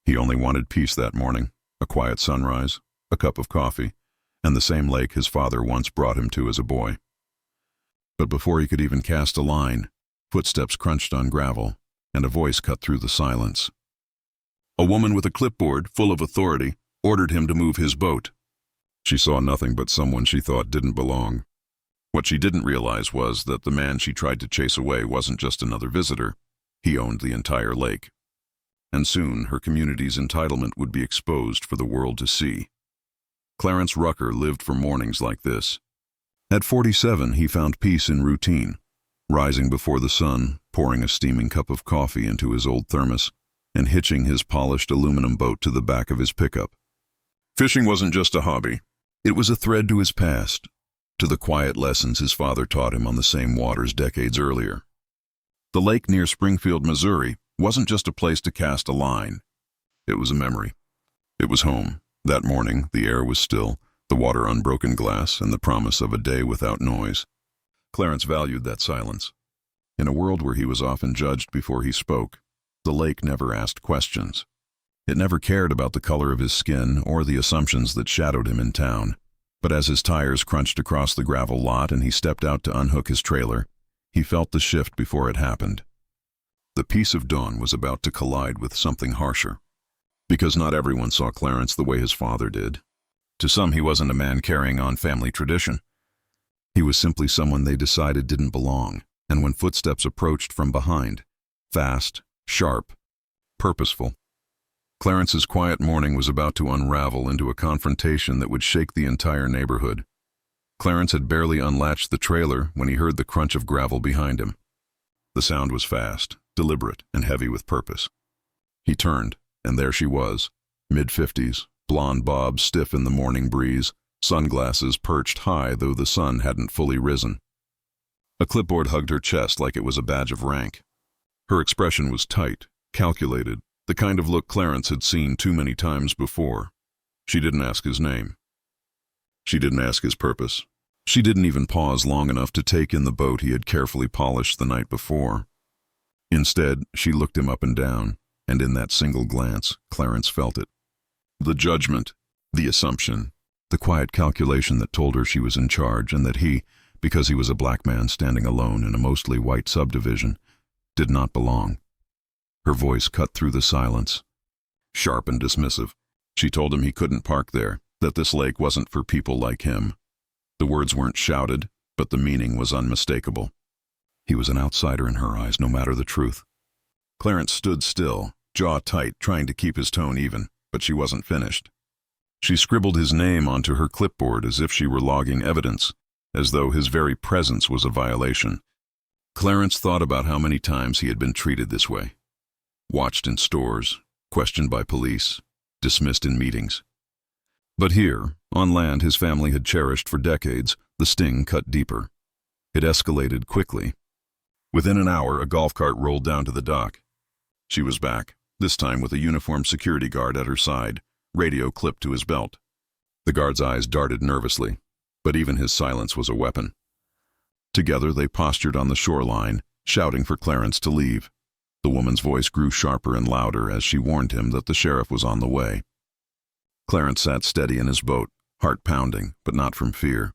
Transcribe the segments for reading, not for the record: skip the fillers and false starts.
He only wanted peace that morning, a quiet sunrise, a cup of coffee, and the same lake his father once brought him to as a boy. But before he could even cast a line, footsteps crunched on gravel, and a voice cut through the silence. A woman with a clipboard, full of authority, ordered him to move his boat. She saw nothing but someone she thought didn't belong. What she didn't realize was that the man she tried to chase away wasn't just another visitor. He owned the entire lake. And soon her community's entitlement would be exposed for the world to see. Clarence Rucker lived for mornings like this. At 47, he found peace in routine, rising before the sun, pouring a steaming cup of coffee into his old thermos, and hitching his polished aluminum boat to the back of his pickup. Fishing wasn't just a hobby. It was a thread to his past, to the quiet lessons his father taught him on the same waters decades earlier. The lake near Springfield, Missouri, wasn't just a place to cast a line. It was a memory. It was home. That morning, the air was still, the water unbroken glass, and the promise of a day without noise. Clarence valued that silence. In a world where he was often judged before he spoke, the lake never asked questions. It never cared about the color of his skin or the assumptions that shadowed him in town. But as his tires crunched across the gravel lot and he stepped out to unhook his trailer, he felt the shift before it happened. The peace of dawn was about to collide with something harsher. Because not everyone saw Clarence the way his father did. To some, he wasn't a man carrying on family tradition. He was simply someone they decided didn't belong, and when footsteps approached from behind, fast, sharp, purposeful, Clarence's quiet morning was about to unravel into a confrontation that would shake the entire neighborhood. Clarence had barely unlatched the trailer when he heard the crunch of gravel behind him. The sound was fast, deliberate, and heavy with purpose. He turned, and there she was, mid-50s, blonde bob stiff in the morning breeze, sunglasses perched high though the sun hadn't fully risen. A clipboard hugged her chest like it was a badge of rank. Her expression was tight, calculated, the kind of look Clarence had seen too many times before. She didn't ask his name. She didn't ask his purpose. She didn't even pause long enough to take in the boat he had carefully polished the night before. Instead, she looked him up and down, and in that single glance, Clarence felt it. The judgment, the assumption, the quiet calculation that told her she was in charge and that he, because he was a black man standing alone in a mostly white subdivision, did not belong. Her voice cut through the silence. Sharp and dismissive, she told him he couldn't park there, that this lake wasn't for people like him. The words weren't shouted, but the meaning was unmistakable. He was an outsider in her eyes, no matter the truth. Clarence stood still, jaw tight, trying to keep his tone even, but she wasn't finished. She scribbled his name onto her clipboard as if she were logging evidence, as though his very presence was a violation. Clarence thought about how many times he had been treated this way. Watched in stores, questioned by police, dismissed in meetings. But here, on land his family had cherished for decades, the sting cut deeper. It escalated quickly. Within an hour, a golf cart rolled down to the dock. She was back, this time with a uniformed security guard at her side, radio clipped to his belt. The guard's eyes darted nervously, but even his silence was a weapon. Together they postured on the shoreline, shouting for Clarence to leave. The woman's voice grew sharper and louder as she warned him that the sheriff was on the way. Clarence sat steady in his boat, heart pounding, but not from fear.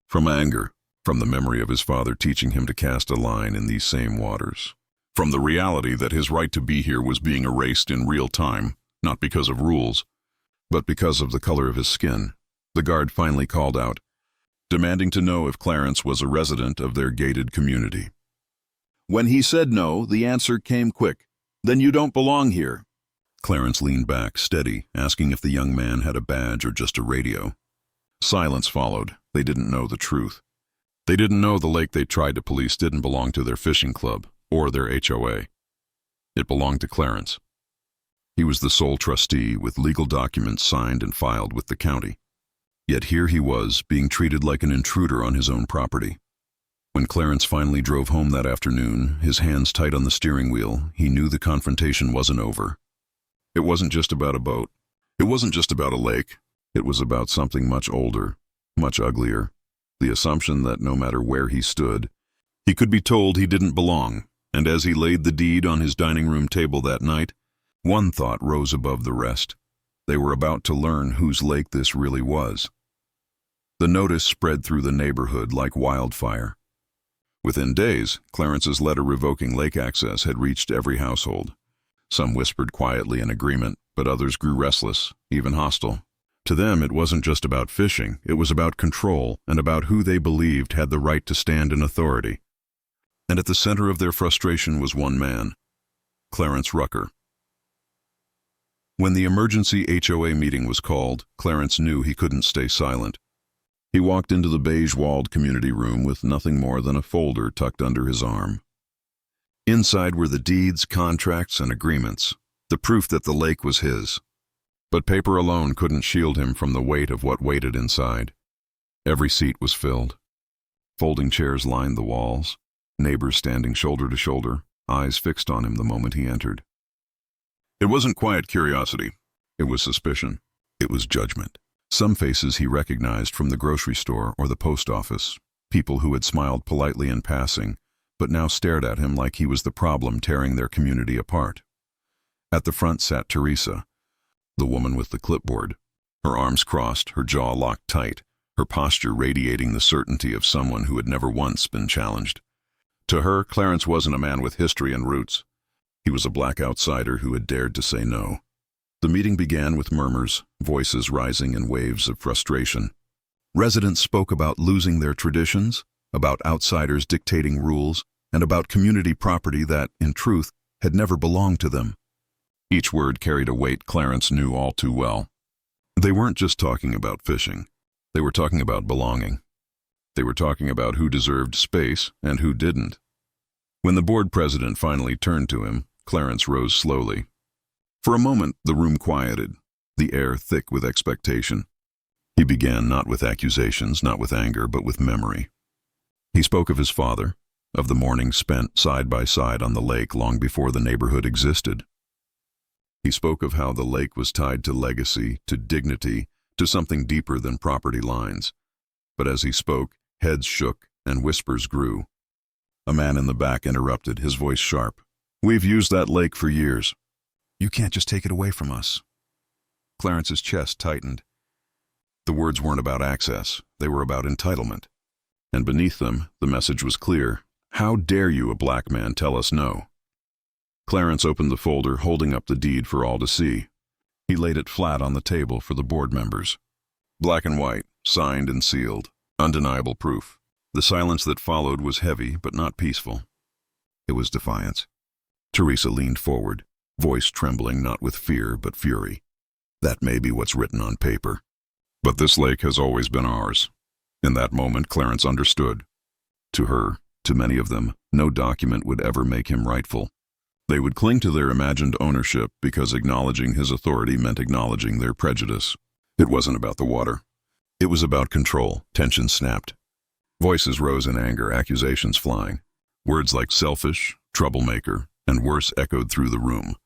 From anger, from the memory of his father teaching him to cast a line in these same waters. From the reality that his right to be here was being erased in real time, not because of rules, but because of the color of his skin. The guard finally called out, demanding to know if Clarence was a resident of their gated community. When he said no, the answer came quick. Then you don't belong here. Clarence leaned back, steady, asking if the young man had a badge or just a radio. Silence followed. They didn't know the truth. They didn't know the lake they tried to police didn't belong to their fishing club or their HOA. It belonged to Clarence. He was the sole trustee with legal documents signed and filed with the county. Yet here he was, being treated like an intruder on his own property. When Clarence finally drove home that afternoon, his hands tight on the steering wheel, he knew the confrontation wasn't over. It wasn't just about a boat. It wasn't just about a lake. It was about something much older, much uglier. The assumption that no matter where he stood, he could be told he didn't belong. And as he laid the deed on his dining room table that night, One thought rose above the rest. They were about to learn whose lake this really was. The notice spread through the neighborhood like wildfire. Within days, Clarence's letter revoking lake access had reached every household. Some whispered quietly in agreement, but others grew restless, even hostile. To them, it wasn't just about fishing, it was about control and about who they believed had the right to stand in authority. And at the center of their frustration was one man, Clarence Rucker. When the emergency HOA meeting was called, Clarence knew he couldn't stay silent. He walked into the beige-walled community room with nothing more than a folder tucked under his arm. Inside were the deeds, contracts, and agreements, the proof that the lake was his. But paper alone couldn't shield him from the weight of what waited inside. Every seat was filled. Folding chairs lined the walls, neighbors standing shoulder to shoulder, eyes fixed on him the moment he entered. It wasn't quiet curiosity. It was suspicion. It was judgment. Some faces he recognized from the grocery store or the post office, people who had smiled politely in passing, but now stared at him like he was the problem tearing their community apart. At the front sat Teresa, the woman with the clipboard, her arms crossed, her jaw locked tight, her posture radiating the certainty of someone who had never once been challenged. To her, Clarence wasn't a man with history and roots. He was a black outsider who had dared to say no. The meeting began with murmurs, voices rising in waves of frustration. Residents spoke about losing their traditions, about outsiders dictating rules, and about community property that, in truth, had never belonged to them. Each word carried a weight Clarence knew all too well. They weren't just talking about fishing. They were talking about belonging. They were talking about who deserved space and who didn't. When the board president finally turned to him, Clarence rose slowly. For a moment, the room quieted, the air thick with expectation. He began not with accusations, not with anger, but with memory. He spoke of his father, of the mornings spent side by side on the lake long before the neighborhood existed. He spoke of how the lake was tied to legacy, to dignity, to something deeper than property lines. But as he spoke, heads shook and whispers grew. A man in the back interrupted, his voice sharp. "We've used that lake for years. You can't just take it away from us." Clarence's chest tightened. The words weren't about access, they were about entitlement. And beneath them, the message was clear. How dare you, a black man, tell us no? Clarence opened the folder, holding up the deed for all to see. He laid it flat on the table for the board members. Black and white, signed and sealed, undeniable proof. The silence that followed was heavy but not peaceful. It was defiance. Teresa leaned forward, voice trembling not with fear but fury. "That may be what's written on paper, but this lake has always been ours." In that moment, Clarence understood. To her, to many of them, no document would ever make him rightful. They would cling to their imagined ownership because acknowledging his authority meant acknowledging their prejudice. It wasn't about the water. It was about control. Tension snapped. Voices rose in anger, accusations flying. Words like selfish, troublemaker, and worse echoed through the room.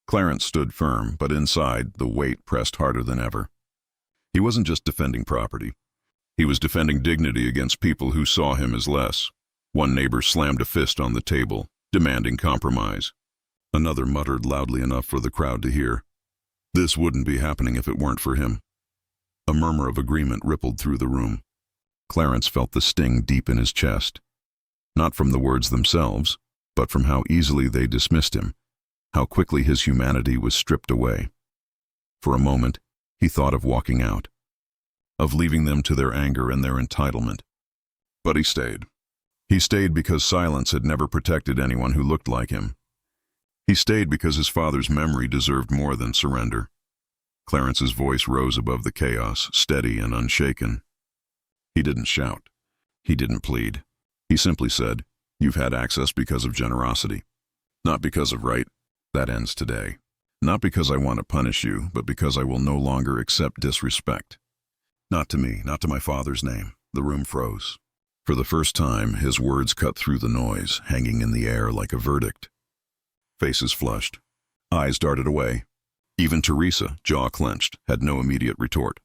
Clarence stood firm, but inside, the weight pressed harder than ever. He wasn't just defending property. He was defending dignity against people who saw him as less. One neighbor slammed a fist on the table, demanding compromise. Another muttered loudly enough for the crowd to hear. This wouldn't be happening if it weren't for him. A murmur of agreement rippled through the room. Clarence felt the sting deep in his chest. Not from the words themselves, but from how easily they dismissed him, how quickly his humanity was stripped away. For a moment, he thought of walking out, of leaving them to their anger and their entitlement. But he stayed. He stayed because silence had never protected anyone who looked like him. He stayed because his father's memory deserved more than surrender. Clarence's voice rose above the chaos, steady and unshaken. He didn't shout. He didn't plead. He simply said, "You've had access because of generosity. Not because of right. That ends today. Not because I want to punish you, but because I will no longer accept disrespect." Not to me, not to my father's name. The room froze. For the first time, his words cut through the noise, hanging in the air like a verdict. Faces flushed. Eyes darted away. Even Teresa, jaw clenched, had no immediate retort.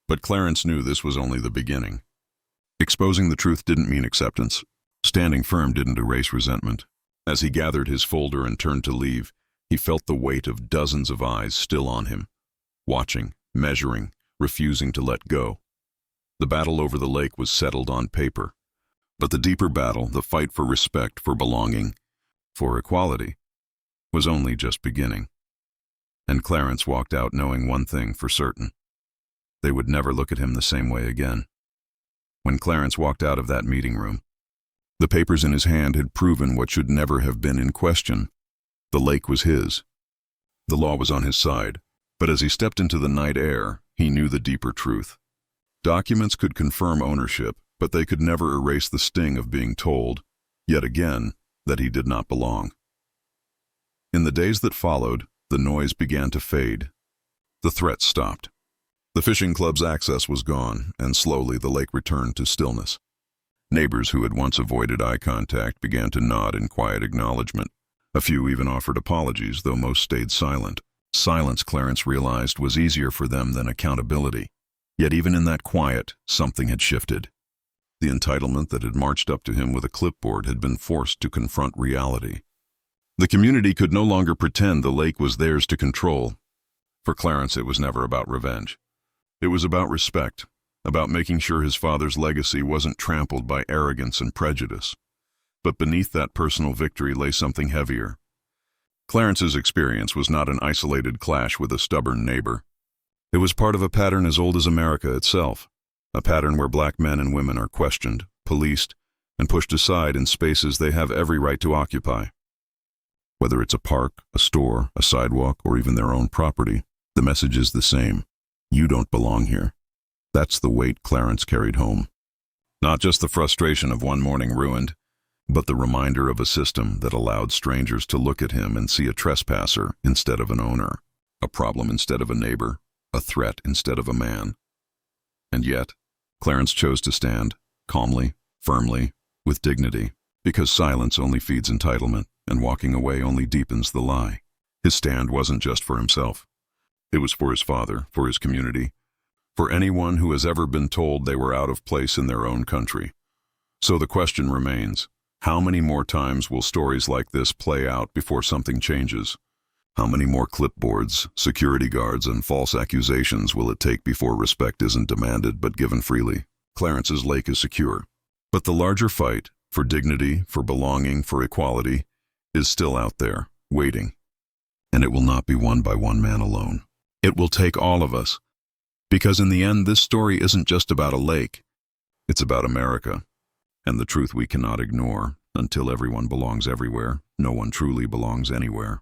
But Clarence knew this was only the beginning. Exposing the truth didn't mean acceptance. Standing firm didn't erase resentment. As he gathered his folder and turned to leave, he felt the weight of dozens of eyes still on him, watching, measuring, refusing to let go. The battle over the lake was settled on paper, but the deeper battle, the fight for respect, for belonging, for equality, was only just beginning. And Clarence walked out knowing one thing for certain. They would never look at him the same way again. When Clarence walked out of that meeting room, the papers in his hand had proven what should never have been in question. The lake was his. The law was on his side, but as he stepped into the night air, he knew the deeper truth. Documents could confirm ownership, but they could never erase the sting of being told, yet again, that he did not belong. In the days that followed, the noise began to fade. The threats stopped. The fishing club's access was gone, and slowly the lake returned to stillness. Neighbors who had once avoided eye contact began to nod in quiet acknowledgement. A few even offered apologies, though most stayed silent. Silence, Clarence realized, was easier for them than accountability. Yet even in that quiet, something had shifted. The entitlement that had marched up to him with a clipboard had been forced to confront reality. The community could no longer pretend the lake was theirs to control. For Clarence, it was never about revenge. It was about respect, about making sure his father's legacy wasn't trampled by arrogance and prejudice. But beneath that personal victory lay something heavier. Clarence's experience was not an isolated clash with a stubborn neighbor. It was part of a pattern as old as America itself, a pattern where black men and women are questioned, policed, and pushed aside in spaces they have every right to occupy. Whether it's a park, a store, a sidewalk, or even their own property, the message is the same. You don't belong here. That's the weight Clarence carried home. Not just the frustration of one morning ruined, but the reminder of a system that allowed strangers to look at him and see a trespasser instead of an owner, a problem instead of a neighbor, a threat instead of a man. And yet, Clarence chose to stand, calmly, firmly, with dignity, because silence only feeds entitlement, and walking away only deepens the lie. His stand wasn't just for himself. It was for his father, for his community, for anyone who has ever been told they were out of place in their own country. So the question remains, how many more times will stories like this play out before something changes? How many more clipboards, security guards, and false accusations will it take before respect isn't demanded but given freely? Clarence's lake is secure. But the larger fight, for dignity, for belonging, for equality, is still out there, waiting. And it will not be won by one man alone. It will take all of us. Because in the end, this story isn't just about a lake. It's about America. And the truth we cannot ignore, until everyone belongs everywhere, no one truly belongs anywhere.